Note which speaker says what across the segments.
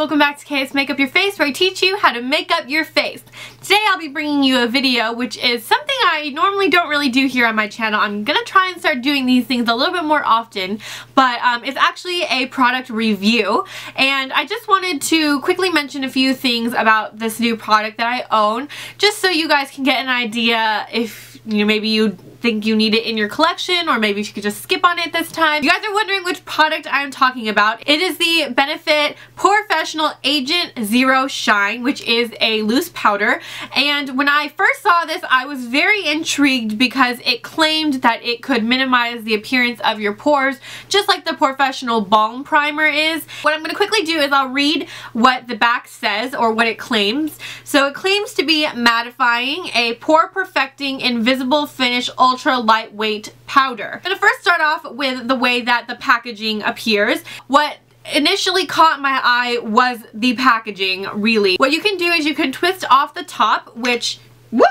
Speaker 1: welcome back to KS Make Up Your Face, where I teach you how to make up your face. Today I'll be bringing you a video which is something I normally don't really do here on my channel. I'm gonna try and start doing these things a little bit more often, but it's actually a product review, and I just wanted to quickly mention a few things about this new product that I own, just so you guys can get an idea if maybe you think you need it in your collection, or maybe you could just skip on it this time. If you guys are wondering which product I'm talking about, it is the Benefit POREfessional Agent Zero Shine, which is a loose powder. And when I first saw this, I was very intrigued because it claimed that it could minimize the appearance of your pores, just like the POREfessional Balm Primer is. What I'm going to quickly do is I'll read what the back says, or what it claims. So it claims to be mattifying, a pore perfecting, invisible finish, ultra lightweight powder. I'm going to first start off with the way that the packaging appears. What initially caught my eye was the packaging, really. What you can do is you can twist off the top, which, whoop!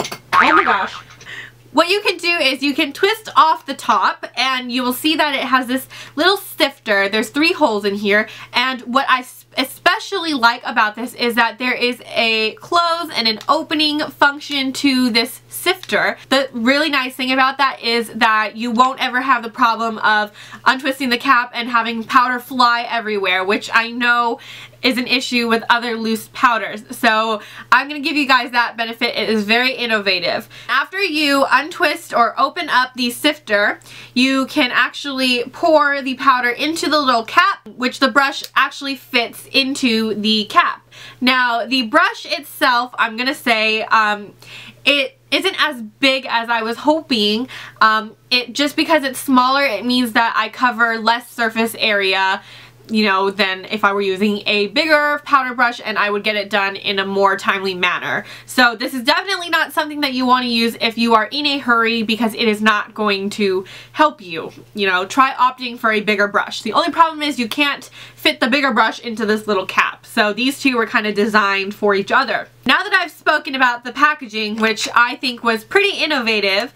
Speaker 1: Oh my gosh. What you can do is you can twist off the top, and you will see that it has this little sifter. There's 3 holes in here, and what I especially like about this is that there is a close and an opening function to this sifter. The really nice thing about that is that you won't ever have the problem of untwisting the cap and having powder fly everywhere, which I know is an issue with other loose powders. So I'm going to give you guys that benefit. It is very innovative. After you untwist or open up the sifter, you can actually pour the powder into the little cap, which the brush actually fits into the cap. Now the brush itself, I'm going to say, it isn't as big as I was hoping. Just because it's smaller, it means that I cover less surface area, than if I were using a bigger powder brush, and I would get it done in a more timely manner. So this is definitely not something that you want to use if you are in a hurry, because it is not going to help you. Try opting for a bigger brush. The only problem is you can't fit the bigger brush into this little cap. So these two were kind of designed for each other. Now that I've spoken about the packaging, which I think was pretty innovative,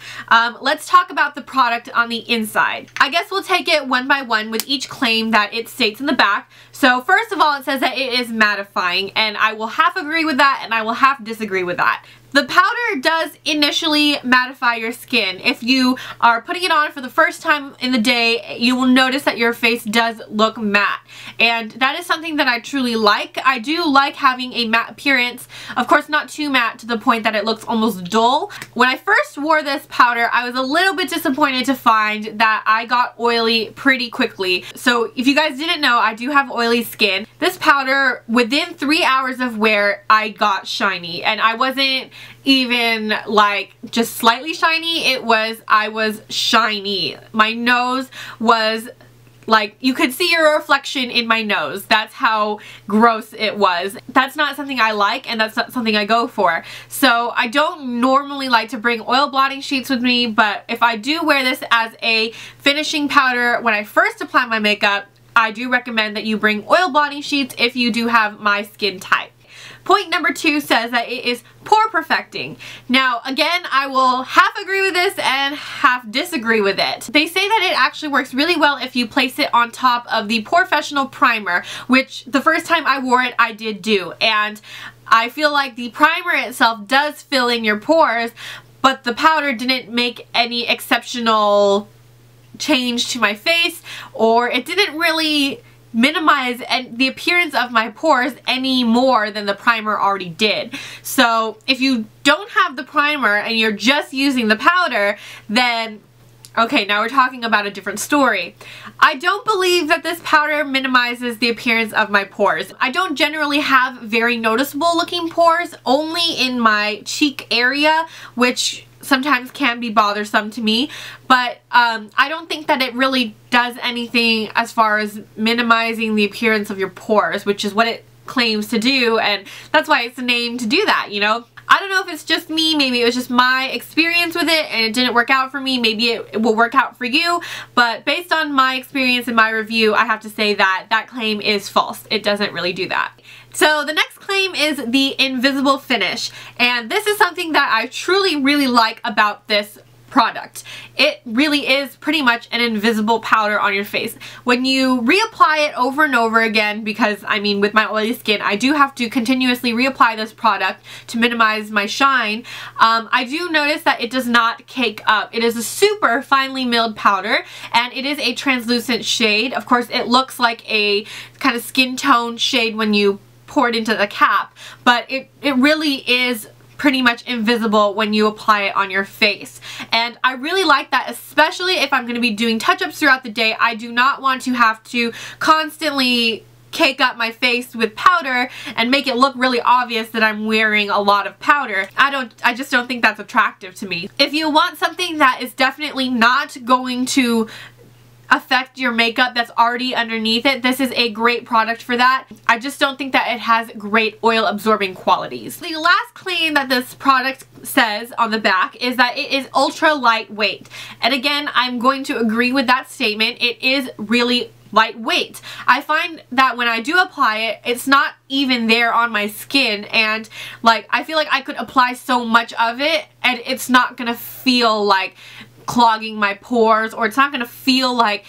Speaker 1: let's talk about the product on the inside. I guess we'll take it one by one with each claim that it states in the back. So first of all, it says that it is mattifying, and I will half agree with that and I will half disagree with that. The powder does initially mattify your skin. If you are putting it on for the first time in the day, you will notice that your face does look matte. And that is something that I truly like. I do like having a matte appearance. Of course, not too matte to the point that it looks almost dull. When I first wore this powder, I was a little bit disappointed to find that I got oily pretty quickly. So if you guys didn't know, I do have oily skin. This powder, within 3 hours of wear, I got shiny. And I wasn't even like just slightly shiny. I was shiny. My nose was like, you could see your reflection in my nose. That's how gross it was. That's not something I like, and that's not something I go for. So I don't normally like to bring oil blotting sheets with me, but if I do wear this as a finishing powder when I first apply my makeup, I do recommend that you bring oil blotting sheets if you do have my skin type. Point number 2 says that it is pore perfecting. Now, again, I will half agree with this and half disagree with it. They say that it actually works really well if you place it on top of the POREfessional primer, which the first time I wore it, I did do. And I feel like the primer itself does fill in your pores, but the powder didn't make any exceptional change to my face, or it didn't really minimize the appearance of my pores any more than the primer already did. So if you don't have the primer and you're just using the powder, then okay, now we're talking about a different story. I don't believe that this powder minimizes the appearance of my pores. I don't generally have very noticeable looking pores, only in my cheek area, which sometimes can be bothersome to me, but I don't think that it really does anything as far as minimizing the appearance of your pores, which is what it claims to do, and that's why it's named to do that, I don't know if it's just me, maybe it was just my experience with it and it didn't work out for me, maybe it will work out for you, but based on my experience and my review, I have to say that that claim is false. It doesn't really do that. So the next claim is the invisible finish, and this is something that I truly really like about this product. It really is pretty much an invisible powder on your face. When you reapply it over and over again, because I mean with my oily skin I do have to continuously reapply this product to minimize my shine, I do notice that it does not cake up. It is a super finely milled powder and it is a translucent shade. Of course it looks like a kind of skin tone shade when you pour it into the cap, but it really is pretty much invisible when you apply it on your face. And I really like that, especially if I'm going to be doing touch-ups throughout the day. I do not want to have to constantly cake up my face with powder and make it look really obvious that I'm wearing a lot of powder. I just don't think that's attractive to me. If you want something that is definitely not going to affect your makeup that's already underneath it, this is a great product for that. I just don't think that it has great oil absorbing qualities. The last claim that this product says on the back is that it is ultra lightweight. And again, I'm going to agree with that statement. It is really lightweight. I find that when I do apply it, it's not even there on my skin, and like I feel like I could apply so much of it and it's not gonna feel like clogging my pores, or it's not gonna feel like,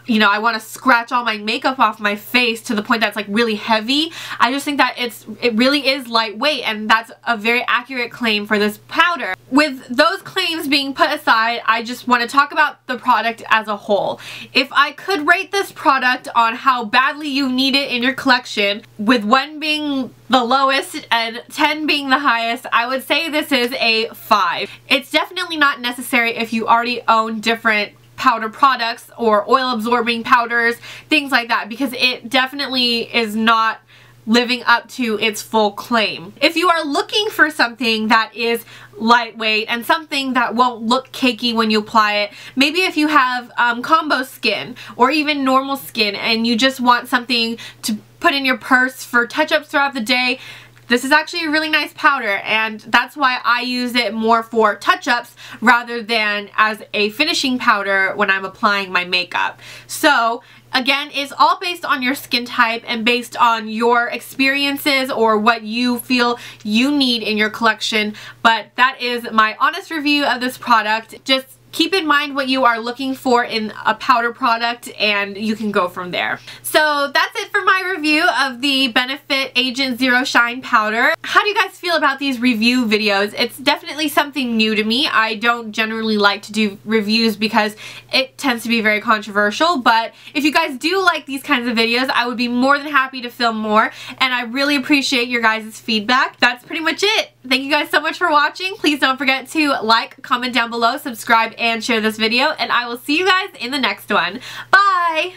Speaker 1: you know, I want to scratch all my makeup off my face to the point that's like really heavy. I just think that it really is lightweight, and that's a very accurate claim for this powder. With those claims being put aside, I just want to talk about the product as a whole. If I could rate this product on how badly you need it in your collection, with 1 being the lowest and 10 being the highest, I would say this is a 5. It's definitely not necessary if you already own different powder products or oil absorbing powders, things like that, because it definitely is not living up to its full claim. If you are looking for something that is lightweight and something that won't look cakey when you apply it, maybe if you have combo skin or even normal skin and you just want something to put in your purse for touch-ups throughout the day, this is actually a really nice powder, and that's why I use it more for touch-ups rather than as a finishing powder when I'm applying my makeup. So again, it's all based on your skin type and based on your experiences or what you feel you need in your collection, but that is my honest review of this product. Just keep in mind what you are looking for in a powder product and you can go from there. So that's it for my review of the Benefit Agent Zero Shine Powder. How do you guys feel about these review videos? It's definitely something new to me. I don't generally like to do reviews because it tends to be very controversial, but if you guys do like these kinds of videos, I would be more than happy to film more, and I really appreciate your guys' feedback. That's pretty much it. Thank you guys so much for watching. Please don't forget to like, comment down below, subscribe, and share this video, and I will see you guys in the next one. Bye!